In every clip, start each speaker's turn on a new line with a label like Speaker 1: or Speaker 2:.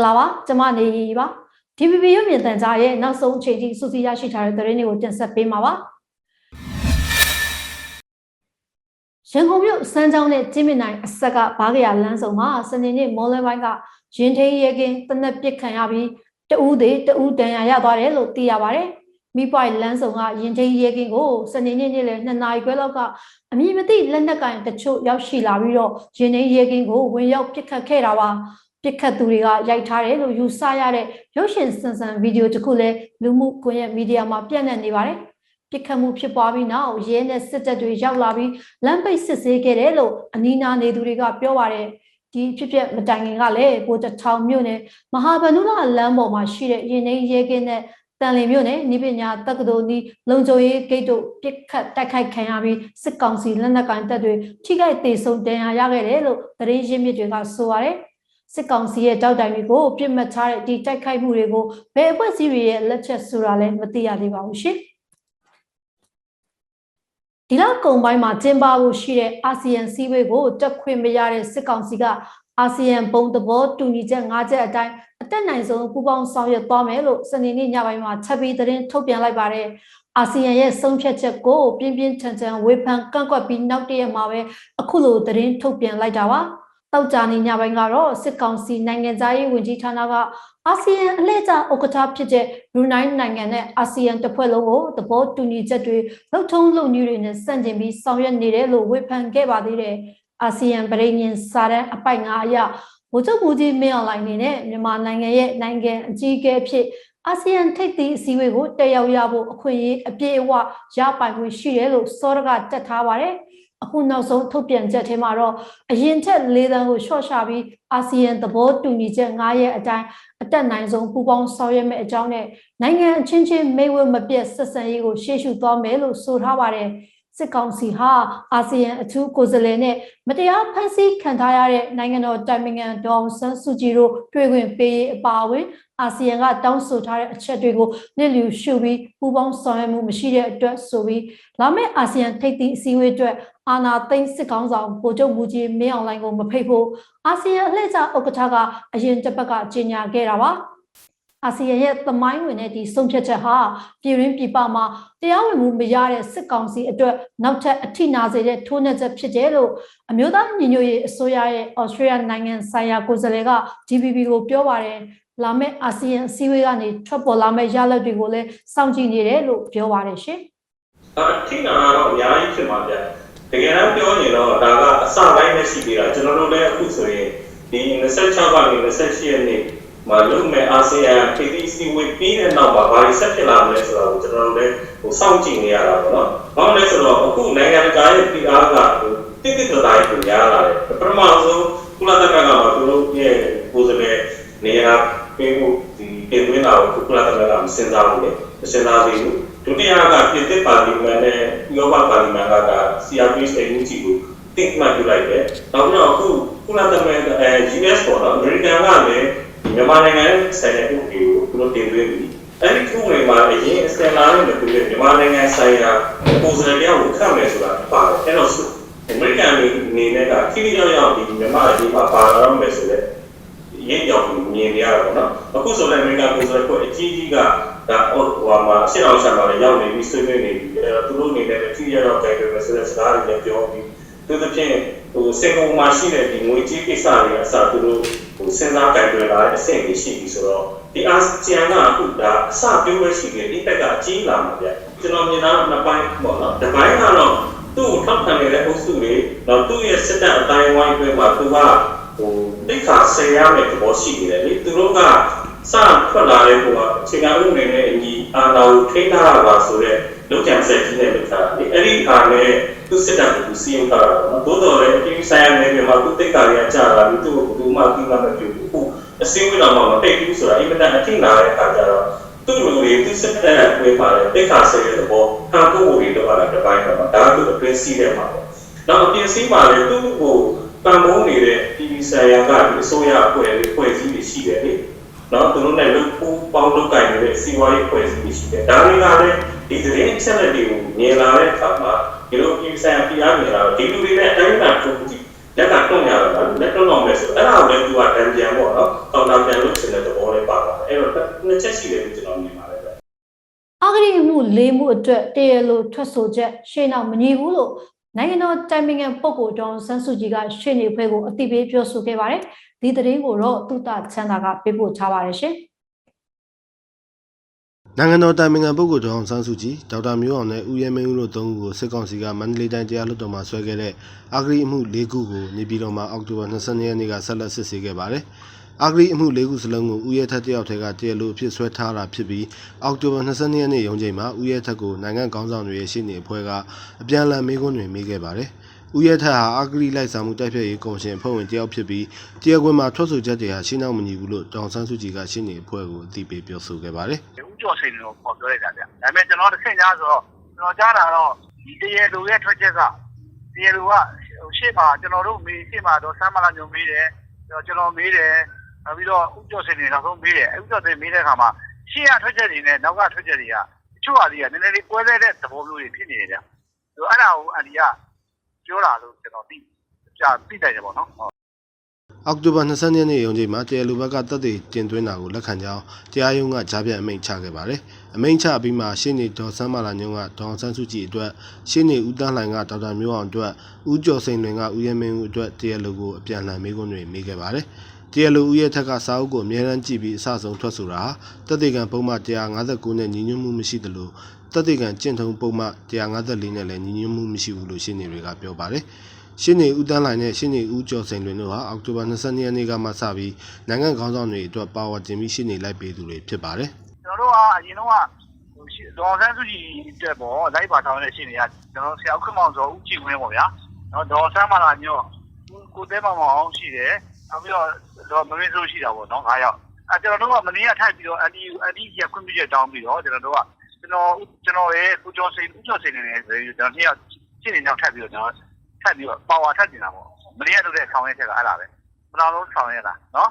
Speaker 1: လာပါကျမနေရီပါ DVB ရုပ်မြင်သံကြားရဲ့နောက်ဆုံးအချိန်ထိစုစည်းရရှိထားတဲ့သတင်းတွေကိုတင်ဆက်ပေးမှာပါရန်ကုန်မြို့စမ်းချောင်းနဲ့ကျင်းမြင့်နိုင်အဆက်ကဘားကရလမ်းဆောင်မှာစနေနေ့မော်လပိုင်းကရင်ထိန်ရဲကင်းတနက်ပစ်ခံရပြီးတဦးသေးတဦးတန်ရာရသွားတယ်လို့သိရပါတယ်မိပွိုင်လမ်းဆောင်ကရင်ထိန်ရဲကင်းကိုစနေနေ့နေ့လယ်2 နာရီခွဲလောက်ကအမည်မသိလက်နက်ကင်တချို့ရောက်ရှိလာပြီးတော့ရင်ထိန်ရဲကင်းကိုဝင်ရောက်ပစ်ခတ်ခဲ့တာပါပစ်ခတ်သူတွေကရိုက်ထားတယ်လို့ယူဆရတဲ့ရုပ်ရှင်စံစံဗီဒီယိုတစ်ခုလည်းလူမှုကွန်ရက်မီဒီယာမှာပြန့်နှံ့နေပါတယ်ပစ်ခတ်မှုဖြစ်ပွားပြီးနောက်ရဲနဲ့စစ်တပ်တွေရောက်လာပြီးလမ်းပိတ်စစ်ဆေးခဲ့တယ်လို့အနီးနားနေသူတွေကပြောပါတယ်ဒီဖြစ်ပျက်မတိုင်ခင်ကလည်းကိုတထောင်မြို့နယ်မဟာဗန္ဓုလလမ်းပေါ်မှာရှိတဲ့ရင်ထိန်ရဲကင်းနဲ့တန်လင်မြို့နယ်နိပညာတက္ကသိုလ်နီးလုံခြုံရေးဂိတ်တို့ပစ်ခတ်တိုက်ခိုက်ခံရပြီးစစ်ကောင်စီလက်နက်ကင်တပ်တွေထိခိုက်ဒေဆုံးဒဏ်ရာရခဲ့တယ်လို့သတင်းရင်းမြစ်တွေကဆိုပါတယ်စစ်ကောင်စီရဲ့တောက်တိုင်တွေကိုပြစ်မှတ်ထားတဲ့ဒီတိုက်ခိုက်မှုတွေကိုဘယ်အဖွဲ့အစည်းတွေရဲ့လက်ချက်ဆိုတာလည်းမသိရသေးပါဘူးရှင်ဒီလောက်ကုံပိုင်းမှာကျင်းပဖို့ရှိတဲ့အာဆီယံစည်းဝေးကိုတက်ခွင့်မရတဲ့စစ်ကောင်စီကအာဆီယံဘုံသဘောတူညီချက်5ချက်အတိုင်းအတက်နိုင်ဆုံးပူးပေါင်းဆောင်ရွက်သွားမယ်လို့စနေနေ့ညပိုင်းမှာချက်ပြီးသတင်းထုတ်ပြန်လိုက်ပါတယ်အာဆီယံရဲ့ဆုံးဖြတ်ချက်ကိုပြင်းပြင်းထန်ထန်ဝေဖန်ကန့်ကွက်ပြီးနောက်တရက်မှာပဲအခုလိုသတင်းထုတ်ပြန်လိုက်တာပါတောက်ကြနေညပိုင်းကတော့စစ်ကောင်စီနိုင်ငံသားရေးဝန်ကြီးဌာနကအာဆီယံအလှည့်ကျဥက္ကဋ္ဌဖြစ်တဲ့ဘရူနိုင်းနိုင်ငံနဲ့အာဆီယံတစ်ဖွဲ့လုံးကိုသဘောတူညီချက်တွေလှုပ်ထုံးလုပ်နည်းတွေနဲ့စန့်ကျင်ပြီးဆောင်ရွက်နေတယ်လို့ဝေဖန်ခဲ့ပါသေးတယ်အာဆီယံပြည်ညင်စာတမ်းအပိုက်9အရဗိုလ်ချုပ်မှုကြီးမင်းအောင်လှိုင်နေနဲ့မြန်မာနိုင်ငံရဲ့နိုင်ငံအကြီးအကဲဖြစ်အာဆီယံထိပ်သီးအစည်းအဝေးကိုတက်ရောက်ရဖို့အခွင့်အရေးအပြည့်အဝရပိုင်ခွင့်ရှိတယ်လို့စောရကတက်ထားပါတယ်အခုနောက်ဆုံးထုတ်ပြန်ချက်ထဲမှာတော့အရင်ထက်၄တန်းကိုရှော့ချပြီးအာဆီယံသဘောတူညီချက်9ရက်အတိုင်းအတက်နိုင်ဆုံးပူးပေါင်းဆောင်ရွက်မယ့်အကြောင်းနဲ့နိုင်ငံအချင်းချင်းမိတ်ဝတ်မပြတ်ဆက်ဆံရေးကိုရှေ့ရှုသွားမယ်လို့ဆိုထားပါတယ်စစ်ကောင်စီဟာအာဆီယံအထူးကိုယ်စားလှယ်နဲ့မတရားဖန်ဆီးခံထားရတဲ့နိုင်ငံတော်တိုင်ပင်ခံဒေါအောင်ဆန်းစုကြည်တို့တွေ့ခွင့်ပေးအပါအဝင်အာဆီယံကတောင်းဆိုထားတဲ့အချက်တွေကိုလစ်လျူရှုပြီးပူးပေါင်းဆောင်ရွက်မှုမရှိတဲ့အတွက်ဆိုပြီးလာမယ့်အာဆီယံထိပ်သီးအစည်းအဝေးအတွက်အာဏာသိမ်းစစ်ကောင်ဆောင်ဗိုလ်ချုပ်မှုကြီးမင်းအောင်လှိုင်ကိုမဖိတ်ဖို့အာဆီယံအလှည့်ကျဥက္ကဋ္ဌကအရင်တစ်ပတ်ကကြေညာခဲ့တာပါအာဆီယံရဲ့သမိုင်းဝင်တဲ့ဒီဆုံးဖြတ်ချက်ဟာပြည်ရင်းပြည်ပမှာတရားဝင်မှုမရတဲ့စစ်ကောင်စီအတွက်နောက်ထပ်အထိနာစေတဲ့ထိုးနှက်ချက်ဖြစ်တယ်လို့အမျိုးသားညီညွတ်ရေးအစိုးရရဲ့ဩစတြေးလျနိုင်ငံဆိုင်ရာကိုယ်စားလှယ်က DVB ကိုပြောပါတယ်လာမယ့်အာဆီယံအစည်းအဝေးကနေထွက်ပေါ်လာမယ့်ရလဒ်တွေကိုလည်းစောင့်ကြည့်နေတယ်လို့ပြောပါတယ်ရှင်အ
Speaker 2: ထိနာတော့အများကြီးဖြစ်မှာဗျတကယ်တမ်းပြောရင်တော့ဒါကအစပိုင်းပဲရှိသေးတာကျွန်တော်တို့လည်းအခုဆိုရင်ဒီ26ကနေ28ရက်နေ့မှာလုပ်မဲ့အာဆီယံထိပ်သီးစည်းဝေးပြီးတဲ့နောက်မှာဘာတွေဆက်ဖြစ်လာမလဲဆိုတော့ကျွန်တော်တို့လည်းစောင့်ကြည့်နေရတာပေါ့နော်။ဘာလို့လဲဆိုတော့အခုနိုင်ငံတကာရဲ့ PR ကတိတိကျကျကိုများလာတယ်။ပထမဆုံးကုလသမဂ္ဂမှာသူတို့ရဲ့ကိုယ်စားလှယ်နေရာပေးဖို့ဒီပြင်သွင်းတာကိုကုလသမဂ္ဂကမစဉ်းစားဘူးလေ။မစဉ်းစားသေးဘူး။ဒုတိယကပြည်သစ်ပါလီမန်နဲ့ဥရောပပါလီမန်က CRPH နဲ့ UNC ကိုတိမှတ်ပြုလိုက်တယ်။နောက်ပြီးတော့အခုကုလသမဂ္ဂUS ပေါ့နော်အမေရိကန်ကလည်းမြန်မာနိုင်ငံဆိုင်ရာဥပဒေကိုသူတို့တင်သွင်းပြီးအဲဒီဥပဒေမှာအရင်အစတလာနဲ့တူတဲ့မြန်မာနိုင်ငံဆိုင်ရာပုံစံတရားကိုခန့်မယ်ဆိုတာပါတယ်အဲ့တော့အမေရိကန်အနေနဲ့ကခိတိရောက်ဒီမြန်မာအရေးမှာပါလာတော့မယ်ဆိုတဲ့ရင်းကြောင်မြင်နေရတော့နော်အခုဆိုလည်းအမေရိကန်ပုံစံကိုအကြီးကြီးကဒါဟိုမှာရှင်းအောင်ရှာမှာလည်းရောက်နေပြီးဆွေးနွေးနေပြီးသူတို့အနေနဲ့ခိတိရောက်ကြိုက်တယ်ဆိုတဲ့စကားတွေလည်းပြောပြီးသူတို့ဖြင့်စင်ကာပူမှာရှိတဲ့ဒီငွေကြေးကိစ္စတွေအစားသူတို့စဉ်းစားကြိုက်တွေ့လာတဲ့အဆင့်ကြီးရှိပြီဆိုတော့ဒီအာဆီယံကအခုဒါအစပြိုးပဲရှိတယ်ဒီဘက်ကအကြီးလာမှာဗျကျွန်တော်မြင်တာနှစ်ပိုင်းပေါ့နော်တစ်ပိုင်းကတော့သူ့ကိုထောက်ခံနေတဲ့အုပ်စုတွေတော့သူ့ရဲ့စစ်တပ်အတိုင်းဝိုင်းတွေမှာသူကတိခါဆယ်ရမယ့်သဘောရှိနေတယ်လေသူတို့ကစထွက်လာတဲ့ဟိုအခြေခံဥပဒေနဲ့အညီအာဏာကိုထိန်းထားတာပါဆိုတော့လုပ်ကြံဆက်ကြီးနဲ့လုပ်တာလေအဲ့ဒီအားနဲ့သူစစ်တပ်ကိုစီးရင်တာတော့တိုးတော်လည်းအပြင်းဆိုင်ရနေပြီမှာသူတိတ်ကာရကြလာပြီးသူ့ကိုဘယ်သူမှပြီးမှမပြုဘူးအခုအစင်းဝိတော်မှာမတိတ်ဘူးဆိုတာအင်မတန်အထင်လာတဲ့အခါကျတော့သူ့လူတွေသူစစ်တပ်ကိုဝေးပါတယ်တိတ်ခါဆယ်တဲ့ဘောဟာကိုယ်ကိုယ်တွေတော့အဲ့ဒါတစ်ပိုင်းတော့ဒါကသူအတွင်းစီးတယ်မှာပေါ့နောက်အပြင်းစီးပါလေသူ့ကိုပံ့ပိုးနေတဲ့ပြည်ပဆိုင်ရာကဒီအစိုးရအဖွဲ့တွေဖွဲ့စည်းပြီးရှိတယ်လေနော်သူတို့နဲ့လူပူပေါင်းလုပ်ကိုင်နေတဲ့စီဝါရေးဖွဲ့စည်းပြီးရှိတယ်ဒါတွေကလည်းဒီသတင်းအချက်အလက်တွေကိုမြင်လာတဲ့အခါမှာဒီလိုပြည်ဆိုင်ရာ PR မြင်လာတော့ဒီလူတွေနဲ့အတိုင်းအတာထုတ်ကြည့်လက်ကတော့ရတာလက်တော့မယ်ဆိုအဲ့ဒါကိုလည်းသူကတန်ပြန်ပေါ့နော်တောင်းတပြန်လို့ရှင်တယ် နှစ်ချက်ရှိတယ်လို့ကျွန်တော်မြင်ပါတယ်ဗျ
Speaker 1: အဂရိမှုလေးမှုအတွက်တရားလိုထွက်ဆိုချက်ရှေ့နောက်မညီဘူးလို့နိုင်ငံတော်တိုင်ပင်ခံပုဂ္ဂိုလ်ဒေါ်ဆန်းစုကြည်ကရှေ့နေဖွဲ့ကိုအသိပေးပြောဆိုခဲ့ပါတယ်ဒီသတင်းကိုတော့သုတချမ်းသာကပေးပို့ထားပါတယ်ရှင်
Speaker 3: နိုင်ငံတော်တိုင်ပင်ခံပုဂ္ဂိုလ်ဒေါ်အောင်ဆန်းစုကြည်ဒေါက်တာမျိုးအောင်နဲ့ဦးရဲမင်းဦးတို့သုံးဦးကိုစစ်ကောင်စီကမန္တလေးတိုင်းတရားလွှတ်တော်မှာဆွဲခဲ့တဲ့အဂရိအမှု၄ခုကိုနေပြည်တော်မှာအောက်တိုဘာ22ရက်နေ့ကဆက်လက်စစ်ဆေးခဲ့ပါတယ်အဂရိအမှု၄ခုစလုံးကိုဦးရဲထက်တယောက်ထဲကတရားလိုအဖြစ်ဆွဲထားတာဖြစ်ပြီးအောက်တိုဘာ22ရက်နေ့ရုံးချိန်မှာဦးရဲထက်ကိုနိုင်ငံခေါင်းဆောင်တွေရဲ့ရှေ့နေအဖွဲ့ကအပြန်အလှန်မေးခွန်းတွေမေးခဲ့ပါတယ်ဦးရဲထက်ဟာအဂရိလိုက်စာမှုတိုက်ဖျက်ရေးကော်မရှင်အဖွဲ့ဝင်တယောက်ဖြစ်ပြီးတရားခွင်မှာထွက်ဆိုချက်တွေဟာရှင်းနောက်မညီဘူးလို့ဒေါ်ဆန်းစုကြည်ကရှင်းနေအဖွဲ့ကိုအသိပေးပြောဆိုခဲ့ပါတယ်
Speaker 4: ဦးကျော်စိန်ကိုပေါ်ပြောလိုက်တာဗျ။ဒါပေမဲ့ကျွန်တော်တစ်ဆင့်ကြားဆိုတော့ကျွန်တော်ကြားတာတော့ဒီတရားလူရဲ့ထွက်ချက်ကတရားလူကရှေ့မှာကျွန်တော်တို့မေးရှေ့မှာတော့ဆမ်းမလာညုံမေးတယ်ကျွန်တော်မေးတယ်နောက်ပြီးတော့ဦးကျော်စိန်တွေနောက်ဆုံးမေးတယ်ဦးကျော်စိန်မေးတဲ့အခါမှာရှေ့ကထွက်ချက်တွေနဲ့နောက်ကထွက်ချက်တွေကတချို့ဟာတွေကနည်းနည်းလေးကွဲလဲတဲ့သဘောမျိုးတွေဖြစ်နေတယ်ဗျ။အဲ့ဒါကိုအန်ဒီကပြောတာလို့ကျွန်တော်သိတယ်ပေါ့နော်
Speaker 3: အောက်တိုဘာ22ရက်နေ့ရုံးချိန်မှာတရားလိုဘက်ကတပ်တွေတင်သွင်းတာကိုလက်ခံကြောင်းတရားရုံးကကြားပြအမိန့်ချခဲ့ပါတယ်။အမိန့်ချပြီးမှရှင်းနေဒေါ်ဆန်းမာလာညုံကဒေါ်ဆန်းစုကြည်အတွက်ရှင်းနေဦးတန်းလှိုင်ကဒေါက်တာမျိုးအောင်အတွက်ဦးကျော်စိန်လွင်ကဦးရဲမင်းဦးအတွက်တရားလိုကိုအပြန်အလှန်မေးခွန်းတွေမေးခဲ့ပါတယ်။တရားလိုဦးရဲထက်ကစာအုပ်ကိုအမြဲတမ်းကြည့်ပြီးအစဆုံးထွက်ဆိုတာဟာတပ်တေကံပုံမှန်159နဲ့ညီညွတ်မှုမရှိသလိုတပ်တေကံကျင့်ထုံးပုံမှန်154နဲ့လည်းညီညွတ်မှုမရှိဘူးလို့ရှင်းနေတွေကပြောပါတယ်။ရှင်းနေဦးတန်းလှိုင်နဲ့ရှင်းနေဦးကျော်စိန်လွင်တို့ဟာအောက်တိုဘာ22ရက်နေ့ကမှစပြီးနိုင်ငံခေါင်းဆောင်တွေအတွက်ပါဝါတင်ပြီးရှင်းနေလိုက်ပေးသူတွေဖြစ်ပါတယ်
Speaker 4: ။ကျွန်တော်တို့ကအရင်တော့ဒေါ်ဆန်းစုကြည်တက်ပေါ့လိုက်ပါထောင်းတဲ့ရှင်းနေကကျွန်တော်ဆရာဦးခမောင်စောဦးကြည်ဝင်းပေါ့ဗျာ။နော်ဒေါ်ဆန်းမာလာညော့ကိုတဲမောင်အောင်ရှိတယ်။နောက်ပြီးတော့ဒေါ်မင်းစိုးရှိတာပေါ့နော်9ယောက်။ကျွန်တော်တို့ကမနေ့ကထိုက်ပြီးတော့အန်ဒီရခွင့်ပြုချက်တောင်းပြီးတော့ကျွန်တော်ရဲ့ဦးကျော်စိန်နေနေဆိုပြီးကျွန်တော်နှစ်ယောက်ရှင်းနေတော့ထပ်ပြီးတော့ပါဝါထပ်နေတာပေါ့မနေ့ကလုပ်တဲ့ဆောင်ရွက်ချက်ကအဲ့ဒါပဲမတော်လုံးဆောင်ရွက်တာနော်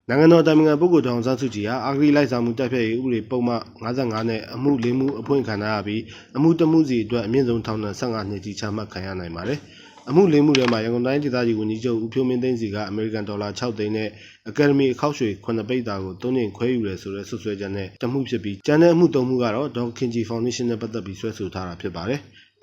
Speaker 3: နိုင်ငံတော်တိုင်ပင်ခံပုဂ္ဂိုလ်ဒေါ်အောင်ဆန်းစုကြည်ဟာအဂရိလိုက်စာမှုတိုက်ဖျက်ရေးဥပဒေပုံမှန်55နဲ့အမှု၄မှုအဖွင့်ခံရပြီးအမှုတစ်မှုစီအတွက်အမြင့်ဆုံးထောင်ဒဏ်15နှစ်ကြီးချမှတ်ခံရနိုင်ပါတယ်အမှု၄မှုထဲမှာရန်ကုန်တိုင်းဒေသကြီးဝန်ကြီးချုပ်ဦးဖြိုးမင်းသိန်းစီကအမေရိကန်ဒေါ်လာ6သိန်းနဲ့အကယ်ဒမီအခောက်ရွှေ9ပိတ်တာကို3နှစ်ခွဲယူရဆိုတဲ့ဆွဆွဲချက်နဲ့တမှုဖြစ်ပြီးကျန်တဲ့အမှု3မှုကတော့ဒေါ်ခင်ကြီးဖောင်ဒေးရှင်းနဲ့ပတ်သက်ပြီးဆွဲဆိုထားတာဖြစ်ပါတယ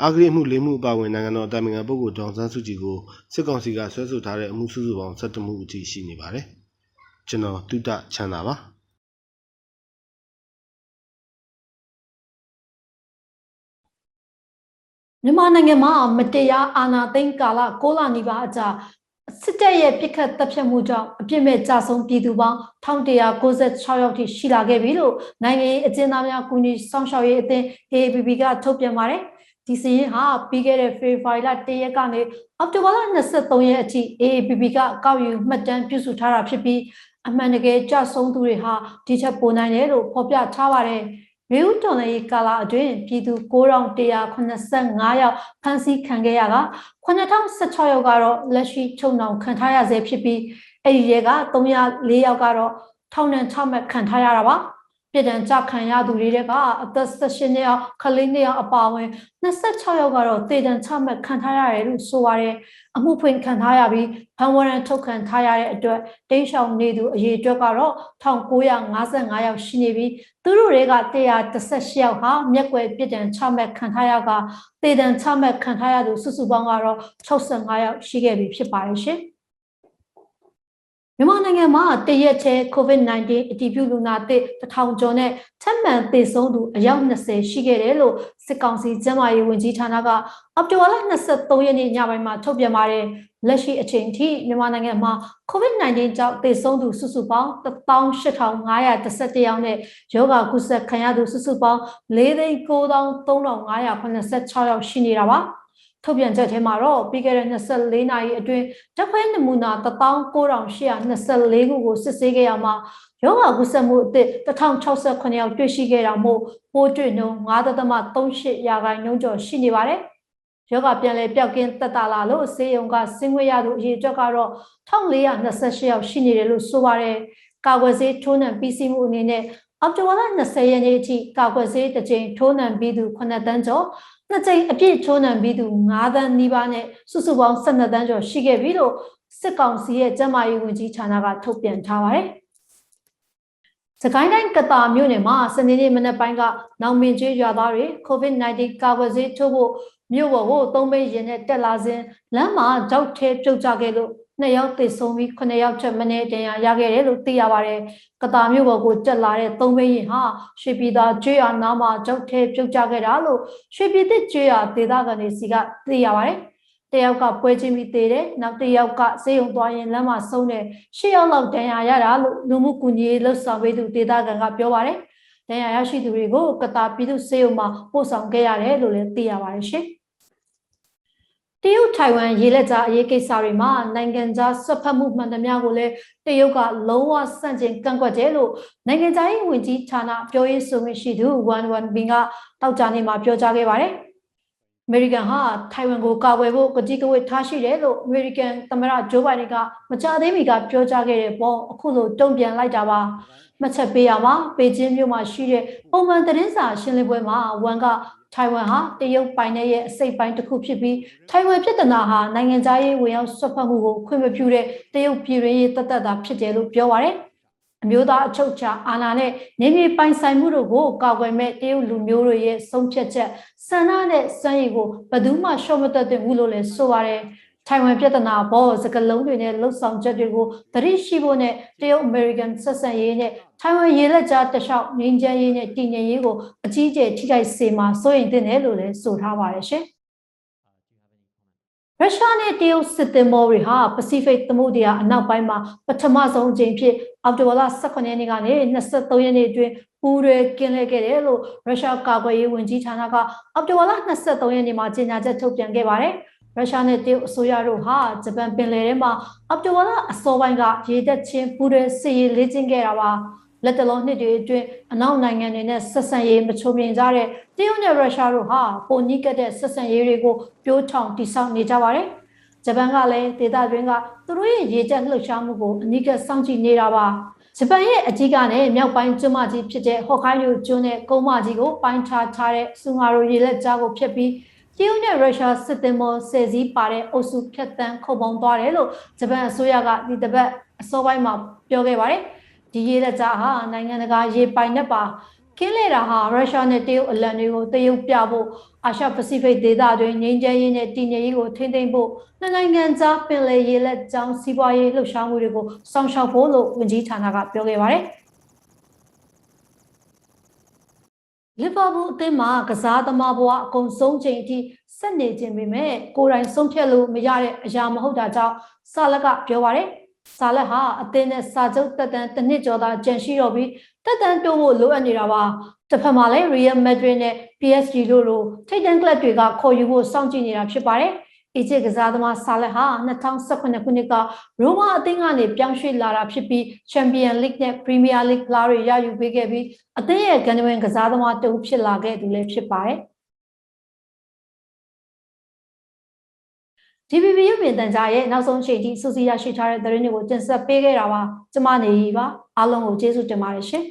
Speaker 3: ်အဂရိမှု၄မှုအပါအဝင်နိုင်ငံတော်တိုင်ပင်ခံပုဂ္ဂိုလ်ဒေါ်ဆန်းစုကြည်ကိုစစ်ကောင်စီကဆွဲဆိုထားတဲ့အမှုစုစုပေါင်း17မှုအထိရှိနေပါတယ်။ကျွန်တော်တုဒ္ဒချမ်းသာပါမ
Speaker 1: ြန်မာနိုင်ငံမှာမတရားအာဏာသိမ်းကာလ6လနီးပါးအကြာစစ်တပ်ရဲ့ပြစ်ခတ်တပ်ဖြတ်မှုကြောင့်အပြစ်မဲ့ကြဆုံးပြည်သူပေါင်း1196ယောက်ထိရှိလာခဲ့ပြီလို့နိုင်ငံရေးအကျဉ်းသားများကူညီဆောင်ရှောက်ရေးအသင်း AAPP ကထုတ်ပြန်ပါတယ်ဒီစီရင်ဟာပြီးခဲ့တဲ့ဖေဖော်ဝါရီလ1ရက်ကနေအောက်တိုဘာလ23ရက်အထိ AAPP ကကောက်ယူမှတ်တမ်းပြုစုထားတာဖြစ်ပြီးအမှန်တကယ်ကြဆုံးသူတွေဟာဒီချက်ပိုနိုင်တယ်လို့ဖော်ပြထားပါတယ်။ရေဦးတော်လည်းကာလာအတွင်းပြည်သူ9185ယောက်ဖမ်းဆီးခံခဲ့ရက9016ယောက်ကတော့လက်ရှိချုပ်နှောင်ခံထားရဆဲဖြစ်ပြီးအဲ့ဒီရဲက304ယောက်ကတော့ထောင်ဒဏ်ချမှတ်ခံထားရတာပါ။ပြည်ထန်ကြခံရသူတွေကအသက်18နှစ်အောက်ကလေး2ယောက်အပါအဝင်26ယောက်ကတော့သေဒဏ်ချမှတ်ခံထားရတယ်လို့ဆိုပါတယ်အမှုဖွင့်ခံထားရပြီးဖမ်းဝရမ်းထုတ်ခံထားရတဲ့အတွက်တိန့်ရှောင်နေသူအရေအတွက်ကတော့1955ယောက်ရှိနေပြီးသူတို့တွေက118ယောက်ဟာမျက်ကွယ်ပြည်ထန်ချမှတ်ခံထားရကသေဒဏ်ချမှတ်ခံထားရသူစုစုပေါင်းကတော့65ယောက်ရှိခဲ့ပြီဖြစ်ပါတယ်ရှင်မြန်မာနိုင်ငံမှာတရက်ချဲ COVID-19 အတည်ပြုလူနာသစ်1000ကျော်နဲ့ထပ်မံသေဆုံးသူအယောက်20ရှိခဲ့တယ်လို့စစ်ကောင်စီကျန်းမာရေးဝန်ကြီးဌာနကအောက်တိုဘာလ23ရက်နေ့ညပိုင်းမှာထုတ်ပြန်ပါတယ်လက်ရှိအချိန်ထိမြန်မာနိုင်ငံမှာ COVID-19 ကြောင့်သေဆုံးသူစုစုပေါင်း18511ယောက်နဲ့ရောဂါကူးစက်ခံရသူစုစုပေါင်း493,586ယောက်ရှိနေတာပါထုတ်ပြန်ချက်ထဲမှာတော့ပြီးခဲ့တဲ့24နာရီအတွင်းဓာတ်ခွဲနမူနာ19824ခုကိုစစ်ဆေးခဲ့ရမှာရောဂါကူးစက်မှုအသစ်1069ယောက်တွေ့ရှိခဲ့တာမို့ပိုးတွေ့နှုန်း9.38%ကျော်ရှိနေပါတယ်။ရောဂါပြန်လည်ပျောက်ကင်းသက်သာလာလို့ဆေးရုံကဆင်းခွင့်ရသူအရေအတွက်ကတော့1428ယောက်ရှိနေတယ်လို့ဆိုပါတယ်။ကာကွယ်ဆေးထိုးနှံပြီးစီးမှုအနေနဲ့အောက်တိုဘာလ20ရက်နေ့အထိကာကွယ်ဆေးတစ်ကြိမ်ထိုးနှံပြီးသူ9တန်းကျော်နှစ်ကြိမ်အပြည့်ထိုးနှံပြီးသူ9တန်းနီးပါးနဲ့စုစုပေါင်း12တန်းကျော်ရှိခဲ့ပြီလို့စစ်ကောင်စီရဲ့ကျန်းမာရေးဝန်ကြီးဌာနကထုတ်ပြန်ထားပါတယ် စကိုင်းတိုင်းကတာမြို့နယ်မှာစနေနေ့မနက်ပိုင်းကနောင်မင်းကျွေးရွာသားတွေ COVID-19 ကာကွယ်ဆေးထိုးဖို့မြို့ပေါ်ကို3ဘိန်းရင်နဲ့တက်လာစဉ်လမ်းမှာကြောက်ထဲပြုတ်ကျခဲ့လို့2ယောက်သေဆုံးပြီး9ယောက်ထက်မနည်းဒဏ်ရာရခဲ့တယ်လို့သိရပါတယ်။ကတာမြို့ပေါ်ကိုတက်လာတဲ့3ဘိန်းရင်ဟာရွှေပြည်သာကျွေးရွာနားမှာကြောက်ထဲပြုတ်ကျခဲ့တာလို့ရွှေပြည်သစ်ကျွေးရွာဒေသခံတွေစီကသိရပါတယ်။တယောက်ကပွဲချင်းပြီးသေးတယ်နောက်တစ်ယောက်ကစေယုံသွားရင်လမ်းမှာဆုံးတယ်10ယောက်လောက်ဒဏ်ရာရတာလို့လူမှုကူညီရေးလှုပ်ဆောင်ပေးသူဒေသခံကပြောပါတယ်ဒဏ်ရာရရှိသူတွေကိုကတာပြည်သူစေယုံမှာပို့ဆောင်ခဲ့ရတယ်လို့လည်းသိရပါတယ်ရှင်တရုတ်ထိုင်ဝမ်ရေလက်ကြားအရေးကိစ္စတွေမှာနိုင်ငံခြားဆွတ်ဖက်မှုမှန်သမျှကိုလည်းတရုတ်ကလုံးဝစန့်ကျင်ကန့်ကွက်တယ်လို့နိုင်ငံခြားရေးဝန်ကြီးဌာနပြောရေးဆိုခွင့်ရှိသူဝမ်ဘင်ကတောက်ကြနေမှာပြောကြားခဲ့ပါတယ်အမေရိကန်ဟာထိုင်ဝမ်ကိုကာကွယ်ဖို့ကတိကဝတ်ထားရှိတယ်လို့အမေရိကန်သမ္မတဂျိုးဘိုင်ဒန်ကမကြာသေးမီကပြောကြားခဲ့တဲ့ပေါ်အခုလိုတုံ့ပြန်လိုက်တာပါမှတ်ချက်ပေးရမှာပေကျင်းမြို့မှာရှိတဲ့ပုံမှန်သတင်းစာရှင်းလင်းပွဲမှာဝန်ကထိုင်ဝမ်ဟာတရုတ်ပိုင်နယ်ရဲ့အစိတ်ပိုင်းတစ်ခုဖြစ်ပြီးထိုင်ဝမ်ပြည်ထနာဟာနိုင်ငံခြားရေးဝင်ရောက်ဆွတ်ဖက်မှုကိုခွင့်မပြုတဲ့တရုတ်ပြည်တွင်းရေးတသက်တာဖြစ်တယ်လို့ပြောပါတယ်အမျိုးသားအချုပ်အခြာအာဏာနဲ့နေမြေပိုင်ဆိုင်မှုတို့ကိုကာကွယ်မဲ့တရုတ်လူမျိုးတွေရဲ့ဆုံးဖြတ်ချက်ဆန္ဒနဲ့စွမ်းရည်ကိုဘယ်သူမှရှော့မတတ်တဲ့ဘူးလို့လည်းဆိုပါတယ်ထိုင်ဝမ်ပြည်ထနာဘောစကလုံးတွေနဲ့လှုပ်ဆောင်ချက်တွေကိုသတိရှိဖို့နဲ့တရုတ်အမေရိကန်ဆက်ဆံရေးနဲ့ထိုင်ဝမ်ရေလက်ကြားတလျှောက်ငြိမ်းချမ်းရေးနဲ့တည်ငြိမ်ရေးကိုအကြီးအကျယ်ထိခိုက်စေမှာစိုးရိမ်တဲ့လို့လည်းဆိုထားပါတယ်ရှင်ရုရှားနဲ့တရုတ်စစ်သင်္ဘောတွေဟာပစိဖိတ်သမုဒ္ဒရာအနောက်ပိုင်းမှာပထမဆုံးအကြိမ်ဖြစ်အောက်တိုဘာလ18ရက်နေ့ကနေ23ရက်နေ့အတွင်းပူးရဲကင်းလဲခဲ့တယ်လို့ရုရှားကာကွယ်ရေးဝန်ကြီးဌာနကအောက်တိုဘာလ23ရက်နေ့မှာကြေညာချက်ထုတ်ပြန်ခဲ့ပါတယ်ရုရှားနဲ့တရုတ်အစိုးရတို့ဟာဂျပန်ပင်လယ်ထဲမှာအောက်တိုဘာလအစောပိုင်းကရေတပ်ချင်းပူးရဲစစ်ရေးလေ့ကျင့်ခဲ့တာပါလက်တလုံးနှစ်တွေအတွင်းအနောက်နိုင်ငံတွေနဲ့ဆက်ဆံရေးမချိုးမြင်ကြတဲ့တရုတ်နဲ့ရုရှားတို့ဟာပုံညှိကတဲ့ဆက်ဆံရေးတွေကိုပြိုးထောင်တိဆောက်နေကြပါတယ်။ဂျပန်ကလည်းဒေသတွင်းကသူတို့ရဲ့ရေတပ်လှုပ်ရှားမှုကိုအနီးကပ်စောင့်ကြည့်နေတာပါ။ဂျပန်ရဲ့အကြီးကနဲ့မြောက်ပိုင်းကျွန်းမကြီးဖြစ်တဲ့ဟော့ကိုင်းဒိုကျွန်းနဲ့ကုန်းမကြီးကိုပိုင်းခြားထားတဲ့ဆူငါရိုရေလက်ကြားကိုဖျက်ပြီးတရုတ်နဲ့ရုရှားစစ်သင်္ဘောဆယ်စီးပါတဲ့အုပ်စုဖြတ်တန်းခုတ်ပေါင်းသွားတယ်လို့ဂျပန်အစိုးရကဒီတစ်ပတ်အစောပိုင်းမှာပြောခဲ့ပါတယ်။ဒီရေလက်ကြားဟာနိုင်ငံတကာရေပိုင်နက်ပါကင်းလေတာဟာရုရှားနဲ့တရုတ်အလံတွေကိုတရုတ်ပြဖို့အာရှပစိဖိတ်ဒေသတွင်းငြိမ်းချမ်းရေးနဲ့တည်ငြိမ်ရေးကိုထိန်းသိမ်းဖို့နိုင်ငံကြားပင်လယ်ရေလက်ကြောင်းစီးပွားရေးလှုပ်ရှားမှုတွေကိုစောင့်ရှောက်ဖို့လို့ဝန်ကြီးဌာနကပြောခဲ့ပါတယ်လီဗာပူးအသင်းမှာကစားသမားဘဝအကုန်ဆုံးချိန်အထိဆက်နေခြင်းပေမဲ့ကိုယ်တိုင်ဆုံးဖြတ်လို့မရတဲ့အရာမဟုတ်တာကြောင့်ဆာလက်ကပြောပါတယ်ဆာလက်ဟာအသင်းနဲ့စာချုပ်တက်တန်းတစ်နှစ်ကျော်သာကြန့်ရှိတော့ပြီးတက်တန်းတိုးဖို့လိုအပ်နေတာပါတစ်ဖက်မှာလည်း Real Madrid နဲ့ PSG တို့လိုထိပ်တန်းကလပ်တွေကခေါ်ယူဖို့စောင့်ကြည့်နေတာဖြစ်ပါတယ်အီဂျစ်ကစားသမားဆာလက်ဟာ2018ခုနှစ်ကရိုမာအသင်းကနေပြောင်းရွှေ့လာတာဖြစ်ပြီး Champion League နဲ့ Premier League လာတွေရယူပေးခဲ့ပြီးအသင်းရဲ့ဂန္ဓဝင်ကစားသမားတူဖြစ်လာခဲ့သူလည်းဖြစ်ပါတယ်DBB ရုပ်မြင်သံကြားရဲ့နောက်ဆုံးချိန်ထိစူးစီးရရှိထားတဲ့သတင်းတွေကိုတင်ဆက်ပေးခဲ့တာပါကျမနေရီပါအားလုံးကိုကျေးဇူးတင်ပါတယ်ရှင်